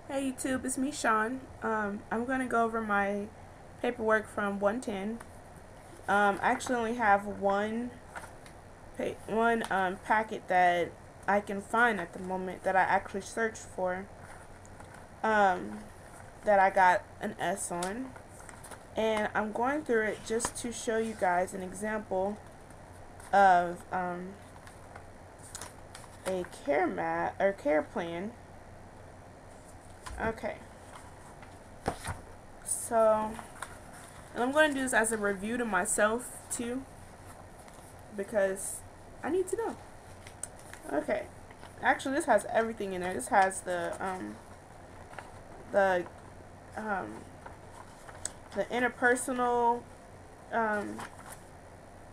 Hey YouTube, it's me Sean. I'm going to go over my paperwork from 110. I actually only have one packet that I can find at the moment that I actually searched for, um, that I got an S on. And I'm going through it just to show you guys an example of a care plan. Okay, so and I'm going to do this as a review to myself too, because I need to know. Okay, actually, this has everything in there. This has the um, the interpersonal, um,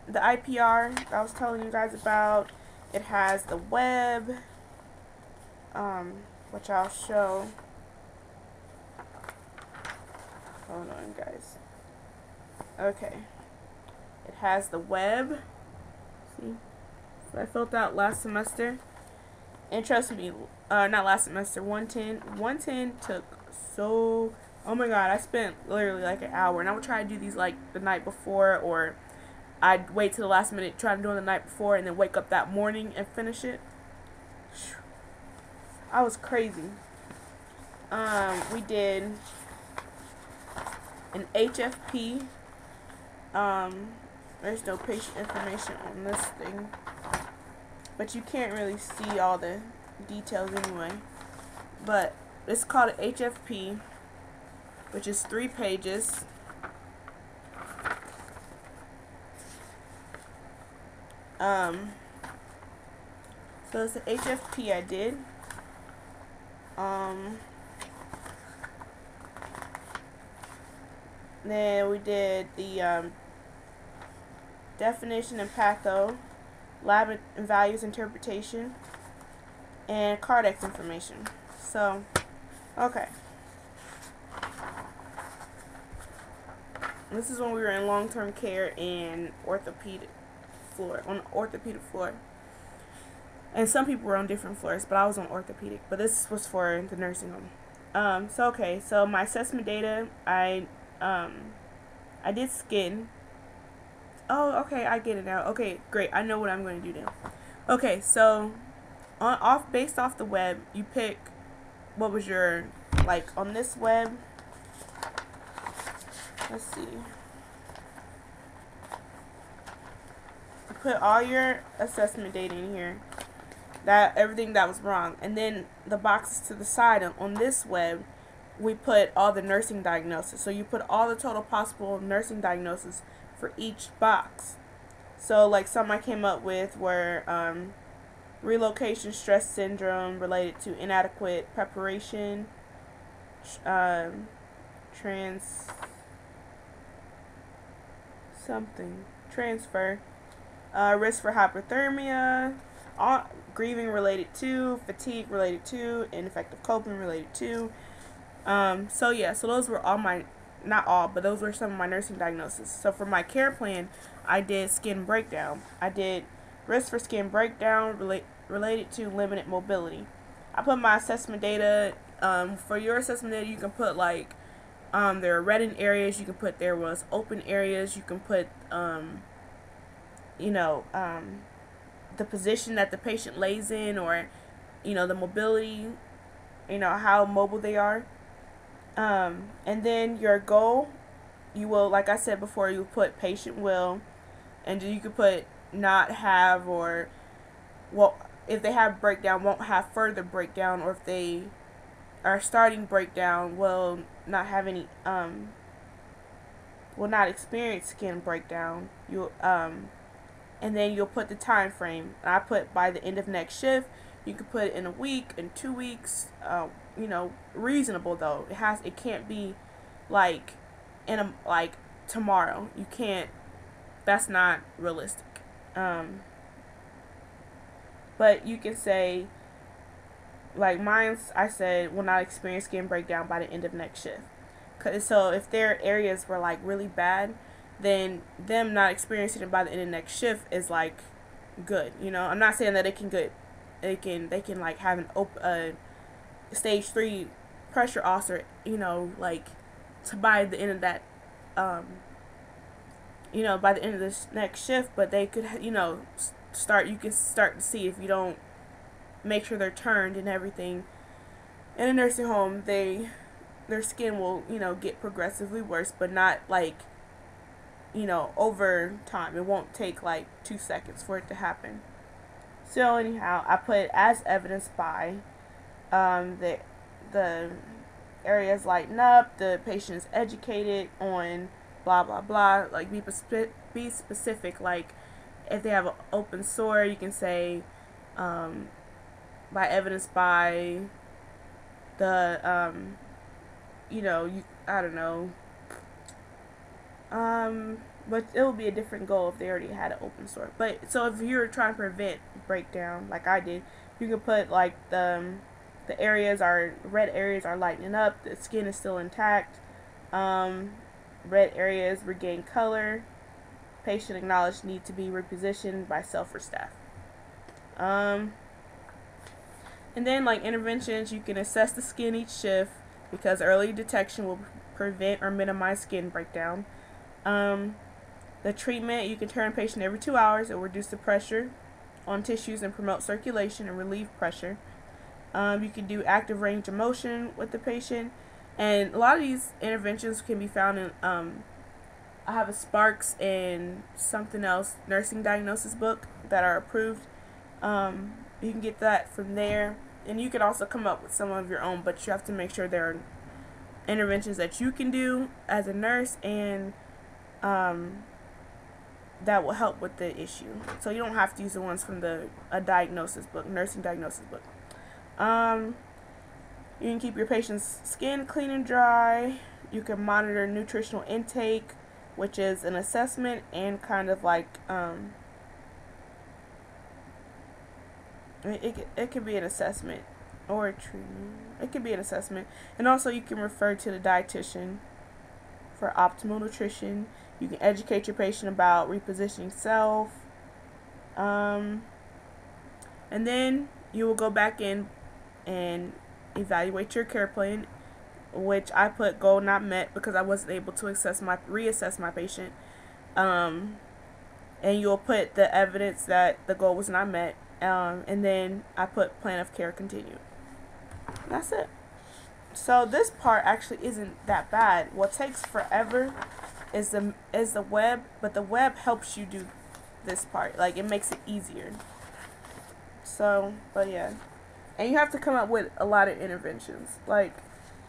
the IPR that I was telling you guys about. It has the web, which I'll show. Hold on, guys. Okay, it has the web. See, so I filled out last semester. And trust me, not last semester, 110. 110 took so, oh my god, I spent literally like an hour. And I would try to do these like the night before, or I'd wait till the last minute, try to do it the night before, and then wake up that morning and finish it. I was crazy. We did an HFP. There's no patient information on this thing, but you can't really see all the details anyway. But it's called an HFP, which is 3 pages. So it's the HFP I did. Then we did the definition and patho, lab and values interpretation, and cardex information. So, okay. This is when we were in long-term care and orthopedic floor, on the orthopedic floor. And some people were on different floors, but I was on orthopedic. But this was for the nursing home. So my assessment data, I did skin. Oh, okay, I get it now. Okay, great. I know what I'm going to do now. Okay, so based off the web, you pick what was your, like on this web. Let's see. You put all your assessment data in here. That everything that was wrong, and then the boxes to the side on this web, we put all the nursing diagnosis. So you put all the total possible nursing diagnosis for each box. So like some I came up with were relocation stress syndrome related to inadequate preparation, transfer, risk for hypothermia, grieving related to, fatigue related to, ineffective coping related to. So those were all my, not all, but those were some of my nursing diagnoses. So for my care plan, I did skin breakdown. I did risk for skin breakdown related to limited mobility. I put my assessment data. For your assessment data, you can put like, there are reddened areas. You can put there was open areas. You can put, the position that the patient lays in, or the mobility, how mobile they are. And then your goal, you will, like I said before, you put patient will, and you could put not have, or well, if they have breakdown, won't have further breakdown, or if they are starting breakdown, will not have any, will not experience skin breakdown. And then you'll put the time frame. I put by the end of next shift. You could put it in a week, in 2 weeks. Reasonable though. It can't be like like tomorrow. You can't. That's not realistic. But you can say, like mine's, I said will not experience skin breakdown by the end of next shift. So if their areas were like really bad, then them not experiencing it by the end of next shift is like good. I'm not saying that it can good. They can like have an stage 3 pressure ulcer, like by the end of that, by the end of this next shift, but they could, you can start to see if you don't make sure they're turned and everything. In a nursing home, their skin will, get progressively worse, but not like, over time. It won't take like 2 seconds for it to happen. So anyhow, I put as evidenced by the areas lighten up, the patient is educated on blah blah blah. Like be specific. Like if they have an open sore, you can say by evidence by the I don't know. But it will be a different goal if they already had an open sore. But so if you're trying to prevent breakdown, like I did, you can put like the red areas are lightening up, the skin is still intact, red areas regain color, patient acknowledged need to be repositioned by self or staff. And then like interventions, you can assess the skin each shift because early detection will prevent or minimize skin breakdown. The treatment, you can turn patient every 2 hours. It will reduce the pressure on tissues and promote circulation and relieve pressure. You can do active range of motion with the patient. And a lot of these interventions can be found in, I have a Sparks and something else, nursing diagnosis book that are approved. You can get that from there. And you can also come up with some of your own, but you have to make sure there are interventions that you can do as a nurse and that will help with the issue. So you don't have to use the ones from a diagnosis book, nursing diagnosis book. You can keep your patient's skin clean and dry. You can monitor nutritional intake, which is an assessment and kind of like it could be an assessment or a treatment. It could be an assessment, and also you can refer to the dietitian for optimal nutrition. You can educate your patient about repositioning self. And then you will go back in and evaluate your care plan, which I put goal not met because I wasn't able to reassess my patient. And you'll put the evidence that the goal was not met. And then I put plan of care continued. That's it. So this part actually isn't that bad. What takes forever is the web, but the web helps you do this part. Like it makes it easier. So, but yeah. And you have to come up with a lot of interventions. Like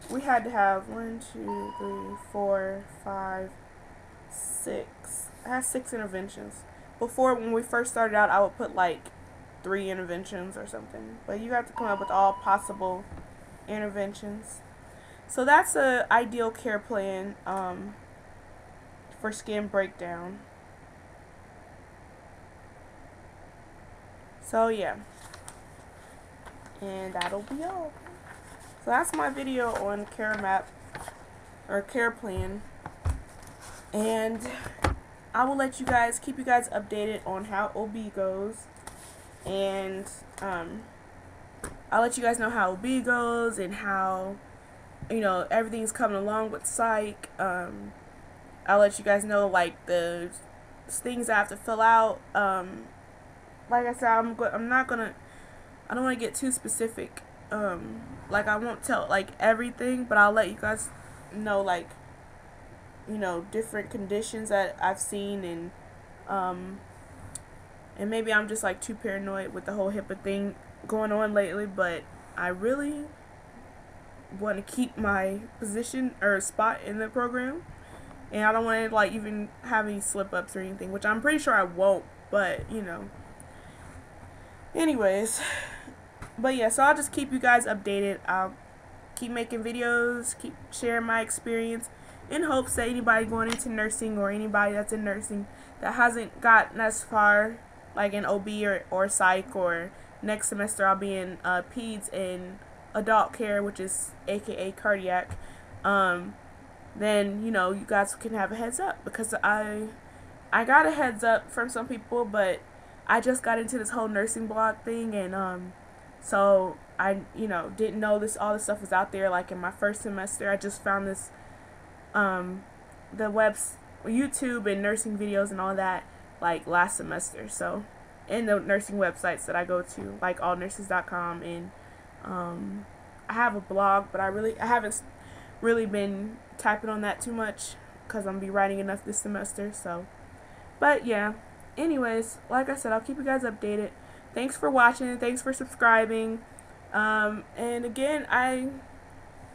we had to have 1, 2, 3, 4, 5, 6. I had 6 interventions. Before, when we first started out, I would put like 3 interventions or something. But you have to come up with all possible interventions. So that's a ideal care plan for skin breakdown. So yeah, and that'll be all. So that's my video on care map or care plan, and I will keep you guys updated on how OB goes, and I'll let you guys know how OB goes and how everything's coming along with psych. I'll let you guys know like the things I have to fill out. Like I said, I don't want to get too specific. Like I won't tell like everything, but I'll let you guys know like different conditions that I've seen, and maybe I'm just like too paranoid with the whole HIPAA thing going on lately, but I really want to keep my position or spot in the program, and I don't want to like even have any slip ups or anything, which I'm pretty sure I won't, but anyways. But yeah, so I'll just keep you guys updated. I'll keep making videos, keep sharing my experience in hopes that anybody going into nursing or anybody that's in nursing that hasn't gotten as far like in OB or psych, or next semester I'll be in peds and adult care, which is aka cardiac, then you guys can have a heads up, because I got a heads up from some people, but I just got into this whole nursing blog thing, and so I, didn't know all this stuff was out there. Like in my first semester, I just found this, the YouTube and nursing videos and all that, like last semester. So, in the nursing websites that I go to, like allnurses.com, and I have a blog, but I haven't really been typing on that too much because I'm gonna be writing enough this semester. So, but yeah. Anyways, like I said, I'll keep you guys updated. Thanks for watching. Thanks for subscribing. And again, I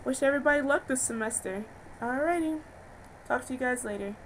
wish everybody luck this semester. Alrighty. Talk to you guys later.